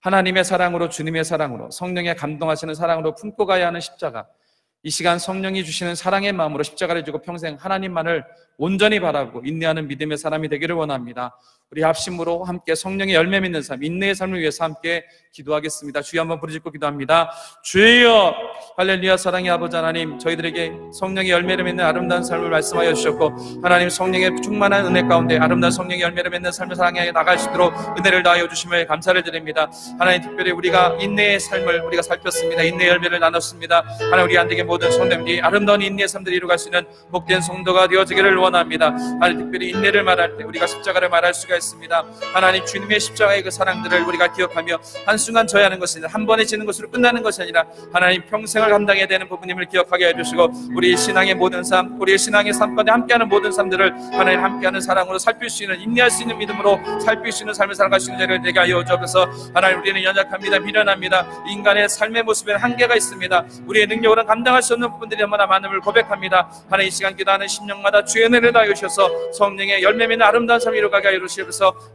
하나님의 사랑으로, 주님의 사랑으로, 성령의 감동하시는 사랑으로 품고 가야 하는 십자가, 이 시간 성령이 주시는 사랑의 마음으로 십자가를 지고 평생 하나님만을 온전히 바라고 인내하는 믿음의 사람이 되기를 원합니다. 우리 합심으로 함께 성령의 열매 맺는 삶, 인내의 삶을 위해서 함께 기도하겠습니다. 주여 한번 부르짖고 기도합니다. 주여, 할렐루야. 사랑의 아버지 하나님, 저희들에게 성령의 열매를 맺는 아름다운 삶을 말씀하여 주셨고, 하나님 성령의 충만한 은혜 가운데 아름다운 성령의 열매를 맺는 삶을 사랑해 나갈 수 있도록 은혜를 다하여 주심을 감사를 드립니다. 하나님, 특별히 우리가 인내의 삶을 우리가 살폈습니다. 인내의 열매를 나눴습니다. 하나님, 우리 안되게 모든 성도님들이 아름다운 인내의 삶들을 이루어갈 수 있는 복된 성도가 되어지기를 원합니다. 하나님, 특별히 인내를 말할 때 우리가 십자가를 말할 수가 있습니다. 하나님, 주님의 십자가의 그 사랑들을 우리가 기억하며 한순간 져야 하는 것이 아니라, 한 번에 지는 것으로 끝나는 것이 아니라 하나님 평생을 감당해야 되는 부분임을 기억하게 해주시고, 우리의 신앙의 모든 삶, 우리의 신앙의 삶 가운데 함께하는 모든 삶들을 하나님 함께하는 사랑으로 살필 수 있는, 인내할 수 있는 믿음으로 살필 수 있는 삶을 살아갈 수 있는 자리를 되게 하여 주옵소서. 하나님, 우리는 연약합니다. 미련합니다. 인간의 삶의 모습에는 한계가 있습니다. 우리의 능력으로는 감당할 수 없는 부분들이 너무나 많음을 고백합니다. 하나님, 이 시간 기도하는 심령마다 주의 은혜를 다하여 주셔서 성령의 열매 맺는 아름다운 삶을 이루어가게 하여 주시옵소서.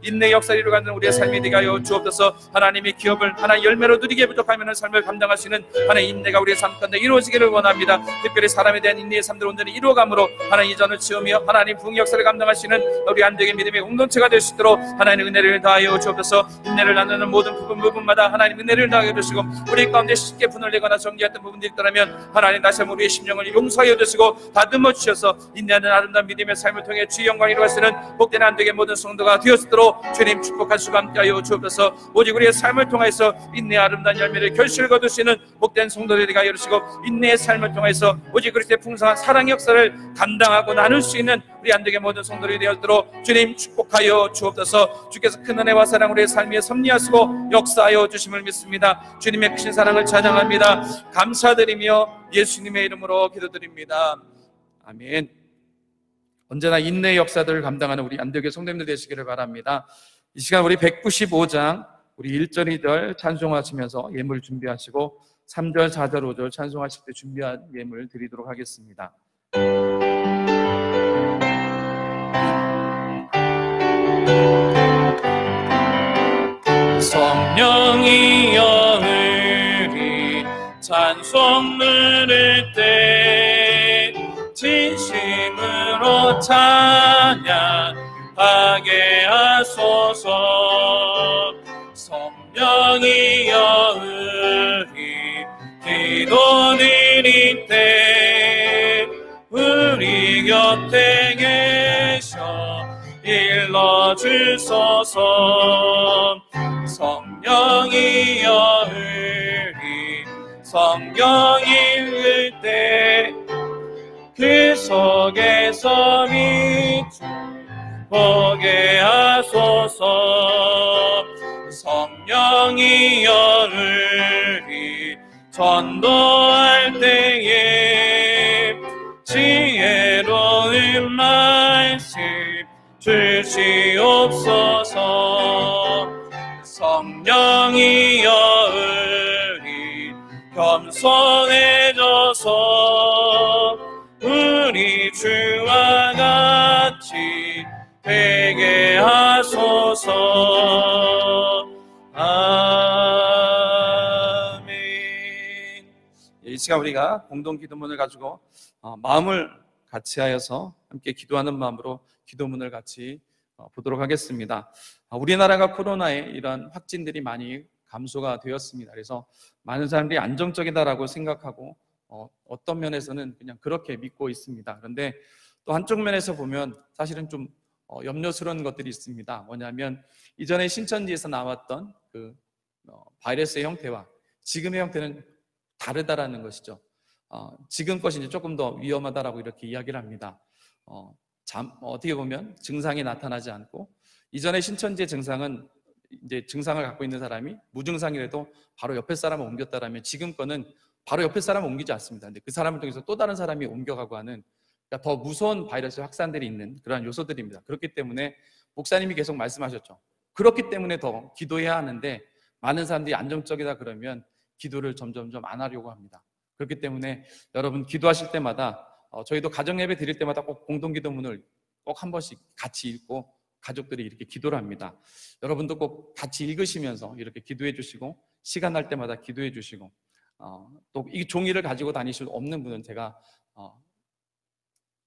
인내의 역사를 이루어가는 우리의 삶이 되게 하여 주옵소서. 하나님의 기업을 하나님 열매로 누리게 부족하면 삶을 감당할 수 있는 하나님 인내가 우리의 삶 가운데 이루어지기를 원합니다. 특별히 사람에 대한 인내의 삶들 온전히 이루어감으로 하나님 이전을 치우며 하나님 부흥 역사를 감당할 수 있는 우리 안되게 믿음의 공동체가 될 수 있도록 하나님 은혜를 다하여 주옵소서. 인내를 나누는 모든 부분마다 하나님 은혜를 다하여 주시고, 우리 가운데 쉽게 분을 내거나 정죄했던 부분들이 있다면 하나님 다시 한번 우리의 심령을 용서하여 주시고 다듬어 주셔서 인내하는 아름다운 믿음의 삶을 통해 주의 영광을 이루어갈 수 있는 복된 안되게 모든 성도가 되었도록 주님 축복하시고 함께하여 주옵소서. 오직 우리의 삶을 통해서 인내의 아름다운 열매를 결실을 거둘 수 있는 복된 성도들이 하여 주시고, 인내의 삶을 통해서 오직 그리스도의 풍성한 사랑의 역사를 감당하고 나눌 수 있는 우리 안되게 모든 성도들이 되었도록 주님 축복하여 주옵소서. 주께서 큰 은혜와 사랑 우리의 삶에 섭리하시고 역사하여 주심을 믿습니다. 주님의 크신 사랑을 찬양합니다. 감사드리며 예수님의 이름으로 기도드립니다. 아멘. 언제나 인내의 역사들을 감당하는 우리 안되게 성도님들 되시기를 바랍니다. 이 시간 우리 195장 우리 1절 2절 찬송하시면서 예물 준비하시고 3절 4절 5절 찬송하실 때 준비한 예물 드리도록 하겠습니다. 성령이여 우리 찬송 누릴 때 진심으로 찬양하게 하소서. 성령이여 우리 기도 드릴 때 우리 곁에 계셔 일러주소서. 성령이여 우리 성경 읽을 때 그 속에서 빛을 보게 하소서. 성령이여 우리 전도할 때에 지혜로운 말씀 주시옵소서. 성령이여 우리 겸손해져서 우리 주와 같이 되게 하소서. 아멘. 이 시간 우리가 공동 기도문을 가지고 마음을 같이 하여서 함께 기도하는 마음으로 기도문을 같이 보도록 하겠습니다. 우리나라가 코로나에 이런 확진들이 많이 감소가 되었습니다. 그래서 많은 사람들이 안정적이다라고 생각하고 어떤 면에서는 그냥 그렇게 믿고 있습니다. 그런데 또 한쪽 면에서 보면 사실은 좀 염려스러운 것들이 있습니다. 뭐냐면 이전에 신천지에서 나왔던 그 바이러스의 형태와 지금의 형태는 다르다라는 것이죠. 지금 것이 이제 조금 더 위험하다라고 이렇게 이야기를 합니다. 어떻게 보면 증상이 나타나지 않고, 이전에 신천지의 증상은 이제 증상을 갖고 있는 사람이 무증상이라도 바로 옆에 사람을 옮겼다라면, 지금 거는 바로 옆에 사람을 옮기지 않습니다. 근데 그 사람을 통해서 또 다른 사람이 옮겨가고 하는, 그러니까 더 무서운 바이러스 확산들이 있는 그러한 요소들입니다. 그렇기 때문에 목사님이 계속 말씀하셨죠. 그렇기 때문에 더 기도해야 하는데, 많은 사람들이 안정적이다 그러면 기도를 점점점 안 하려고 합니다. 그렇기 때문에 여러분 기도하실 때마다 저희도 가정예배 드릴 때마다 꼭 공동기도문을 꼭 한 번씩 같이 읽고 가족들이 이렇게 기도를 합니다. 여러분도 꼭 같이 읽으시면서 이렇게 기도해 주시고, 시간 날 때마다 기도해 주시고, 또 이 종이를 가지고 다니실 수 없는 분은 제가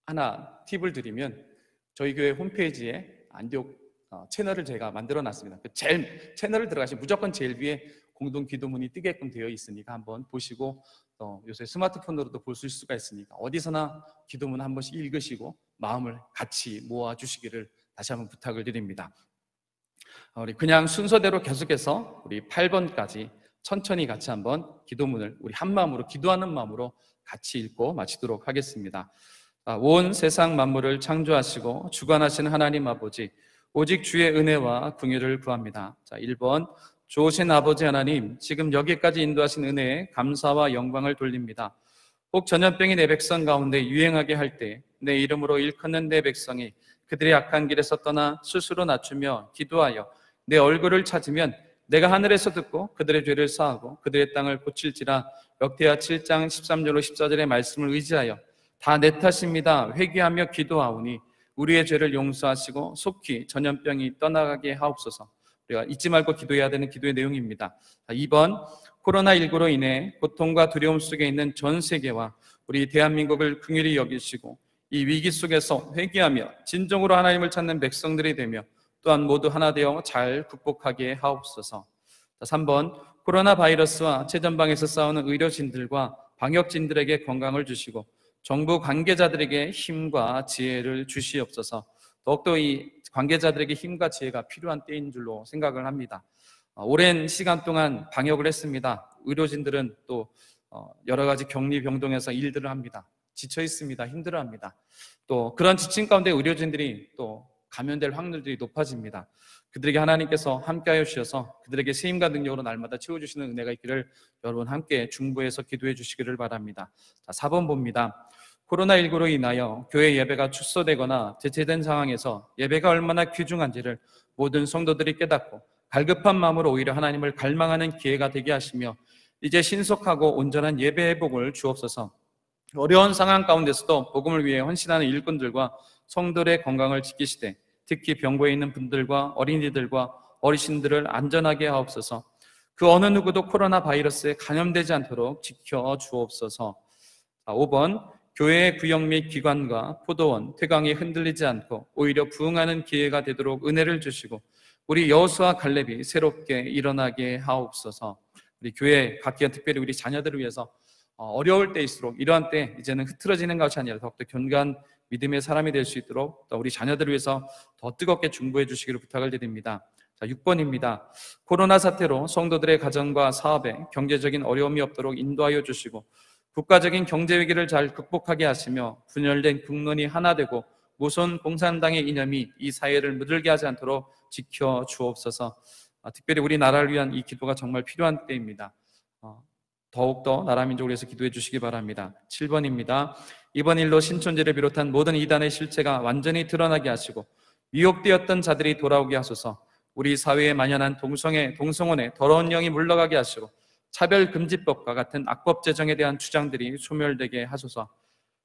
하나 팁을 드리면, 저희 교회 홈페이지에 안디옥 채널을 제가 만들어 놨습니다. 제일 채널을 들어가시면 무조건 제일 위에 공동 기도문이 뜨게끔 되어 있으니까 한번 보시고, 요새 스마트폰으로도 볼 수가 있으니까 어디서나 기도문 한 번씩 읽으시고 마음을 같이 모아 주시기를 다시 한번 부탁을 드립니다. 우리 그냥 순서대로 계속해서 우리 8번까지 천천히 같이 한번 기도문을 우리 한 마음으로, 기도하는 마음으로 같이 읽고 마치도록 하겠습니다. 온 세상 만물을 창조하시고 주관하시는 하나님 아버지, 오직 주의 은혜와 긍휼을 구합니다. 자, 1번, 좋으신 아버지 하나님, 지금 여기까지 인도하신 은혜에 감사와 영광을 돌립니다. 혹 전염병이 내 백성 가운데 유행하게 할 때 내 이름으로 일컫는 내 백성이 그들의 악한 길에서 떠나 스스로 낮추며 기도하여 내 얼굴을 찾으면 내가 하늘에서 듣고 그들의 죄를 사하고 그들의 땅을 고칠지라. 역대하 7장 13절로 14절의 말씀을 의지하여 다 내 탓입니다. 회개하며 기도하오니 우리의 죄를 용서하시고 속히 전염병이 떠나가게 하옵소서. 우리가 잊지 말고 기도해야 되는 기도의 내용입니다. 2번, 코로나19로 인해 고통과 두려움 속에 있는 전 세계와 우리 대한민국을 긍휼히 여기시고 이 위기 속에서 회개하며 진정으로 하나님을 찾는 백성들이 되며 또한 모두 하나 되어 잘 극복하게 하옵소서. 3번, 코로나 바이러스와 최전방에서 싸우는 의료진들과 방역진들에게 건강을 주시고 정부 관계자들에게 힘과 지혜를 주시옵소서. 더욱더 이 관계자들에게 힘과 지혜가 필요한 때인 줄로 생각을 합니다. 오랜 시간 동안 방역을 했습니다. 의료진들은 또 여러 가지 격리 병동에서 일들을 합니다. 지쳐 있습니다. 힘들어합니다. 또 그런 지친 가운데 의료진들이 또 감염될 확률들이 높아집니다. 그들에게 하나님께서 함께하여 주셔서 그들에게 새 힘과 능력으로 날마다 채워주시는 은혜가 있기를 여러분 함께 중보해서 기도해 주시기를 바랍니다. 자, 4번 봅니다. 코로나19로 인하여 교회 예배가 축소되거나 대체된 상황에서 예배가 얼마나 귀중한지를 모든 성도들이 깨닫고 갈급한 마음으로 오히려 하나님을 갈망하는 기회가 되게 하시며 이제 신속하고 온전한 예배 회복을 주옵소서. 어려운 상황 가운데서도 복음을 위해 헌신하는 일꾼들과 성도들의 건강을 지키시되 특히 병고에 있는 분들과 어린이들과 어르신들을 안전하게 하옵소서. 그 어느 누구도 코로나 바이러스에 감염되지 않도록 지켜 주옵소서. 5번, 교회의 구역 및 기관과 포도원, 퇴강이 흔들리지 않고 오히려 부흥하는 기회가 되도록 은혜를 주시고 우리 여호수아 갈렙이 새롭게 일어나게 하옵소서. 우리 교회 각 기관, 특별히 우리 자녀들을 위해서 어려울 때일수록 이러한 때 이제는 흐트러지는 것이 아니라 더욱더 견고한 믿음의 사람이 될 수 있도록 또 우리 자녀들을 위해서 더 뜨겁게 중보해 주시기를 부탁을 드립니다. 자, 6번입니다. 코로나 사태로 성도들의 가정과 사업에 경제적인 어려움이 없도록 인도하여 주시고 국가적인 경제 위기를 잘 극복하게 하시며 분열된 국론이 하나 되고 모선 공산당의 이념이 이 사회를 물들게 하지 않도록 지켜 주옵소서. 특별히 우리나라를 위한 이 기도가 정말 필요한 때입니다. 더욱더 나라 민족을 위해서 기도해 주시기 바랍니다. 7번입니다. 이번 일로 신천지를 비롯한 모든 이단의 실체가 완전히 드러나게 하시고 미혹되었던 자들이 돌아오게 하소서. 우리 사회에 만연한 동성혼에 더러운 영이 물러가게 하시고 차별금지법과 같은 악법 제정에 대한 주장들이 소멸되게 하소서.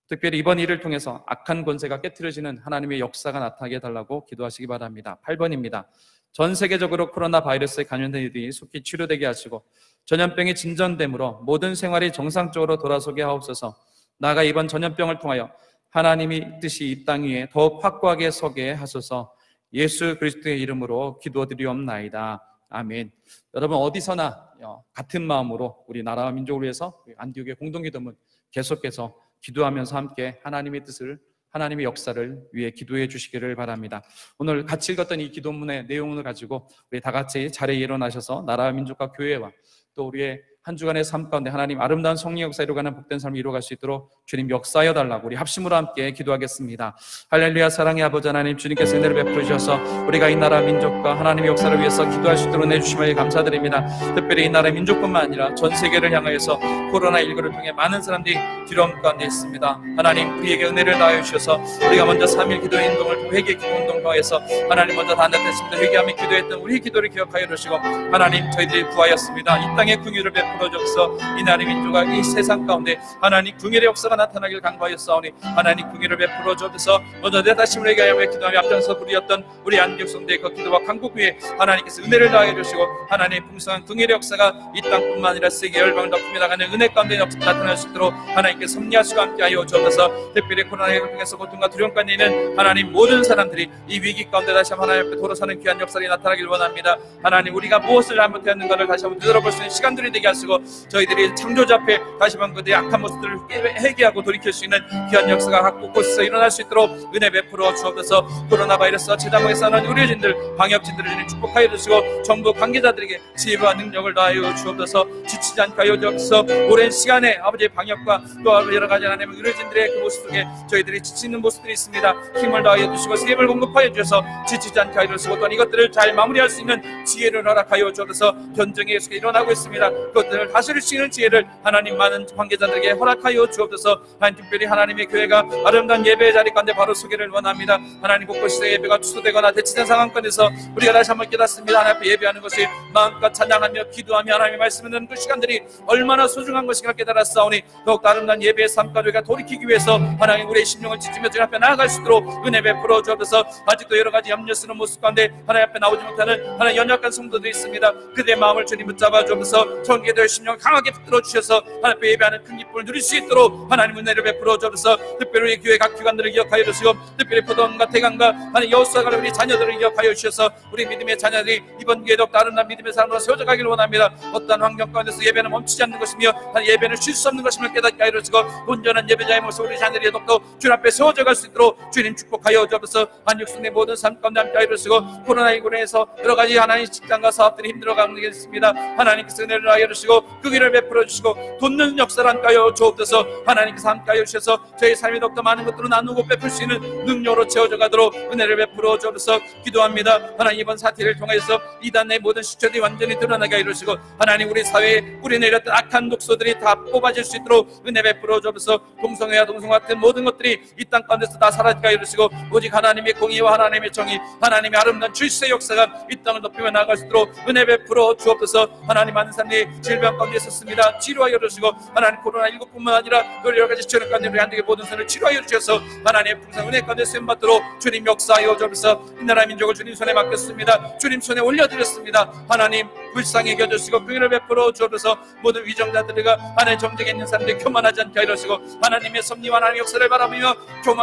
특별히 이번 일을 통해서 악한 권세가 깨트려지는 하나님의 역사가 나타나게 해달라고 기도하시기 바랍니다. 8번입니다. 전 세계적으로 코로나 바이러스에 감염된 이들이 속히 치료되게 하시고 전염병이 진전됨으로 모든 생활이 정상적으로 돌아서게 하옵소서. 나아가 이번 전염병을 통하여 하나님의 뜻이 이 땅 위에 더욱 확고하게 서게 하소서. 예수 그리스도의 이름으로 기도드리옵나이다. 아멘. 여러분 어디서나 같은 마음으로 우리 나라와 민족을 위해서 안디옥의 공동기도문 계속해서 기도하면서 함께 하나님의 뜻을, 하나님의 역사를 위해 기도해 주시기를 바랍니다. 오늘 같이 읽었던 이 기도문의 내용을 가지고 우리 다 같이 자리에 일어나셔서 나라와 민족과 교회와 또 우리의 한 주간의 삶 가운데 하나님 아름다운 성령 역사 이루어가는 복된 삶을 이루어갈 수 있도록 주님 역사하여 달라고 우리 합심으로 함께 기도하겠습니다. 할렐루야. 사랑의 아버지 하나님, 주님께서 은혜를 베풀어 주셔서 우리가 이 나라 민족과 하나님의 역사를 위해서 기도할 수 있도록 내주심을 감사드립니다. 특별히 이 나라 민족뿐만 아니라 전 세계를 향하여서 코로나19를 통해 많은 사람들이 두려움 가운데 있습니다. 하나님 우리에게 은혜를 다하여 주셔서 우리가 먼저 3일 기도 행동을 회개 기도 운동 통해서 하나님 먼저 단답했습니다. 회개하며 기도했던 우리 기도를 기억하여 주시고 하나님 저희들이 구하였습니다. 이 땅에 긍휼을 베풀어 주셔서 이 나라 민족과 이 세상 가운데 하나님 긍휼의 역사가 나타나길 간구하였사오니 하나님 긍휼을 베풀어 주셔서 먼저 내 다심을 회개하며 기도하며 앞장서 부르였던 우리 안디옥 성도의 그 기도와 간구 후에 하나님께서 은혜를 다하여 주시고 하나님의 풍성한 긍휼의 역사가 이 땅뿐만 아니라 세계 열방을 덮으며 나가는 은혜 가운데 나타날 수 있도록 하나님께서 섭리하시고 함께하여 주옵소서. 특별히 코로나19를 통해서 고통과 두려움 가운데 있는 하나님 모든 사람들이 이 위기 가운데 다시 한번 하나님 앞에 돌아서는 귀한 역사가 나타나길 원합니다. 하나님 우리가 무엇을 잘못했는가를 다시 한번 되돌아볼 수 있는 시간들이 되게 하시고 저희들이 창조자 앞에 다시 한번 그들의 악한 모습들을 회개하고 돌이킬 수 있는 귀한 역사가 각 곳곳에서 일어날 수 있도록 은혜 베풀어 주옵소서. 코로나 바이러스와 재장에 사는 의료진들, 방역진들을 주님 축복하여 주시고 정부 관계자들에게 지혜와 능력을 다하여 주옵소서. 지치지 않게 하여 주옵소서. 오랜 시간에 아버지의 방역과 또 여러 가지 하나님 의료진들의 그 모습 속에 저희들이 지치는 모습들이 있습니다. 힘을 다하여 주시고 세임을 공급하여 주셔서 지치지 않게 하여 주시고 또한 이것들을 잘 마무리할 수 있는 지혜를 허락하여 주옵소서. 전쟁이 계속 일어나고 있습니다. 그것들을 다스릴 수 있는 지혜를 하나님 많은 관계자들에게 허락하여 주옵소서. 하나님 특별히 하나님의 교회가 아름다운 예배의 자리 가운데 바로 서기를 원합니다. 하나님 곳곳에서 예배가 취소되거나 대치된 상황 가운데서 우리가 다시 한번 깨닫습니다. 하나님 앞에 예배하는 것이 마음껏 찬양하며 기도하며 하나님의 말씀을 듣는 그 시간들이 얼마나 소중한 것인가 깨달았사오니 더욱 아름다운 예배의 삶 가운데 돌이키기 위해서 하나님 우리의 심령을 지키며 주님 앞에 나아갈 수 있도록 은혜 베풀어 주옵소서. 아직도 여러 가지 염려스러운 모습 가운데 하나님 앞에 나오지 못하는 하나님 연약한 성도들이 있습니다. 그들의 마음을 주님 붙잡아 주옵소서. 전개될 심령을 강하게 붙들어 주셔서 하나님 앞에 예배하는 큰 기쁨을 누릴 수 있도록 하나님 은혜를 베풀어 주옵소서. 특별히 우리 교회 각 기관들을 기억하여 주시고 특별히 포도원과 대강과 하나님 여호수아가 우리 자녀들을 기억하여 주셔서 우리 믿음의 자녀들이 이번 기회에 더욱 다른 믿음의 사람으로 세워져 가기를 원합니다. 어떠한 환경 가운데서 예배는 멈추지 않는 것이며 예배는 쉴 수 없는 것임을 깨닫게 하여 주시고 온전한 예배자의 모습 우리 자녀들이 더욱더 주님 앞에 세워져 갈 수 있도록 주님 축복하여 주옵소서. 한육순의 모든 삶 가운데 함께 하여 주시고 코로나19로 해서 여러 가지 하나님 직장과 사업들이 힘들어가고 있습니다. 하나님께서 은혜를 하여 주시고 그 길을 베풀어 주시고 돕는 역사를 함께 하여 주옵소서. 하나님께서 함께 하여 주셔서 저희 삶이 더욱더 많은 것들을 나누고 베풀 수 있는 능력으로 채워져 가도록 은혜를 베풀어 주옵소서. 기도합니다. 하나님 이번 사태를 통해서 이단의 모든 시초들이 완전히 드러나게 하여 주시고 하나님 우리 사회에 뿌리 내렸던 악한 독소들이 다 뽑아질 수 있도록 은혜 베풀어 주옵소서. 동성애와 동성애 같은 모든 것들이 이 땅 가운데서 다 사라지게 하여 주시고 오직 하나님의 공의와 하나님의 정의, 하나님의 아름다운 질서의 역사가 이 땅을 높이며 나아갈 수 있도록 은혜 베풀어 주옵소서. 하나님 많은 사람들이 질병 가운데 있었습니다. 치료하여 주시고 하나님 코로나19뿐만 아니라 여러 가지 질병 가운데 우리 한국의 모든 사람을 치료하여 주셔서 하나님의 풍성 은혜 가운데 쓰임받도록 주님 역사하여 주옵소서. 이 나라 민족을 주님 손에 맡겼습니다. 주님 손에 올려드렸습니다. 하나님 불쌍히 여겨주시고 긍휼을 베풀어 주옵소서. 모든 위정자들과 하나님 정직에 있는 사람들이 교만하지 않게 하여 주시고 하나님의 섭리와 하나님의 역사를 바라보며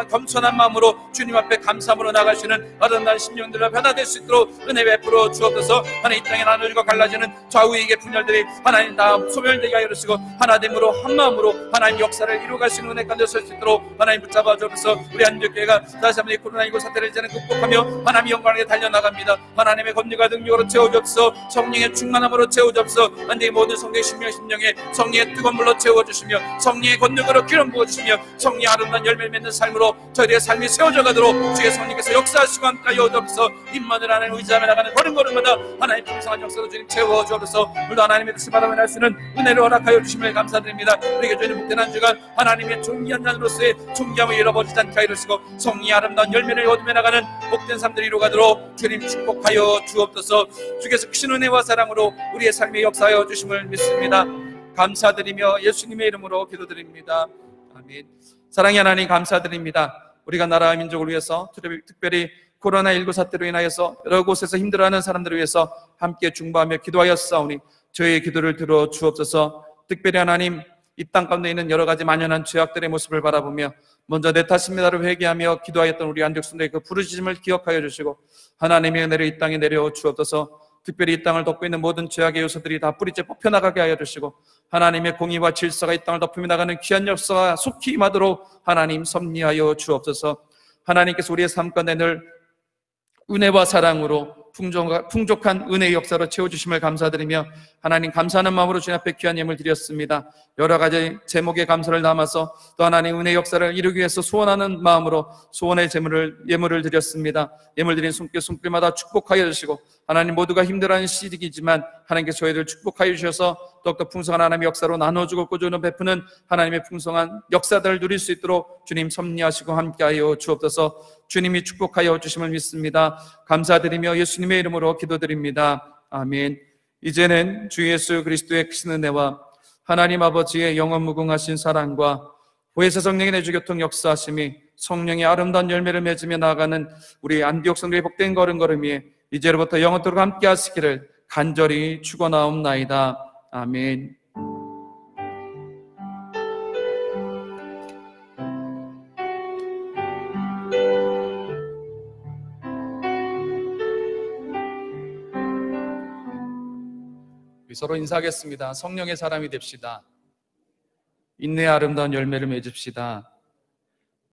겸손한 마음으로 주님 앞에 감사함으로 나가시는 아름다운 심령들로 변화될 수 있도록 은혜 베풀어 주옵소서. 하나님 이 땅에 나누어지고 갈라지는 좌우에게 분열들이 하나님 다 소멸되게 하여 주시고 하나됨으로 한 마음으로 하나님 역사를 이루어갈 수 있는 은혜 가운데 설 수 있도록 하나님 붙잡아 주옵소서. 우리 한국교회가 다시 한번 이 코로나19 사태를 이제는 극복하며 하나님의 영광에 달려나갑니다. 하나님의 검리가 능력으로 채워주옵소서. 성령의 충만함으로 채워주옵소서. 한국의 모든 성도의 심령에 성령의 뜨거운 물로 채워주시며 성령의 권능으로 기름 부어주시며 성령의 아름다운 열매를 맺는 삶으로 저희의 삶이 세워져 가도록 주의 성령께서 역사하시고 함께하여 주옵소서. 입만을 하나님 의지하며 나가는 걸음걸음마다 하나님 풍성한 역사로 주님 채워주옵소서. 우리도 하나님의 뜻을 바라며 할 수 있는 은혜를 허락하여 주심을 감사드립니다. 우리에게 주님 복된 한 주간 하나님의 존귀한 자로서의 존귀함을 잃어버리지 않게 하여 주시고 성령의 아름다운 열매를 얻으며 나가는 복된 삶들이 이루어가도록 주님 축복하여 주옵소서. 주께서 크신 은혜와 사랑으로 우리의 삶에 역사하여 주심을 믿습니다. 감사드리며 예수님의 이름으로 기도드립니다. 아멘. 사랑의 하나님 감사드립니다. 우리가 나라와 민족을 위해서 특별히 코로나19 사태로 인하여서 여러 곳에서 힘들어하는 사람들을 위해서 함께 중보하며 기도하였사오니 저희의 기도를 들어 주옵소서. 특별히 하나님 이 땅 가운데 있는 여러 가지 만연한 죄악들의 모습을 바라보며 먼저 내 탓입니다로 회개하며 기도하였던 우리 안디옥 성도의 그 부르짖음을 기억하여 주시고 하나님의 은혜를 이 땅에 내려 주옵소서. 특별히 이 땅을 덮고 있는 모든 죄악의 요소들이 다 뿌리째 뽑혀나가게 하여 주시고 하나님의 공의와 질서가 이 땅을 덮으며 나가는 귀한 역사가 속히 임하도록 하나님 섭리하여 주옵소서. 하나님께서 우리의 삶 가운데 늘 은혜와 사랑으로 풍족한 은혜의 역사로 채워주심을 감사드리며 하나님 감사하는 마음으로 주님 앞에 귀한 예물 드렸습니다. 여러 가지 제목의 감사를 담아서 또 하나님 은혜의 역사를 이루기 위해서 소원하는 마음으로 소원의 예물을 드렸습니다. 예물 드린 손길마다 축복하여 주시고 하나님 모두가 힘들어하는 시기이지만 하나님께서 저희들 축복하여 주셔서 더욱더 풍성한 하나님의 역사로 나눠주고 꾸준히 베푸는 하나님의 풍성한 역사들을 누릴 수 있도록 주님 섭리하시고 함께하여 주옵소서. 주님이 축복하여 주심을 믿습니다. 감사드리며 예수님의 이름으로 기도드립니다. 아멘. 이제는 주 예수 그리스도의 크신 은혜와 하나님 아버지의 영원무궁하신 사랑과 보혜사 성령의 내주교통 역사하심이 성령의 아름다운 열매를 맺으며 나아가는 우리 안디옥 성교의 복된 걸음걸음이 이제로부터 영원토록 함께 하시기를 간절히 축원하옵나이다. 아멘. 서로 인사하겠습니다. 성령의 사람이 됩시다. 인내의 아름다운 열매를 맺읍시다.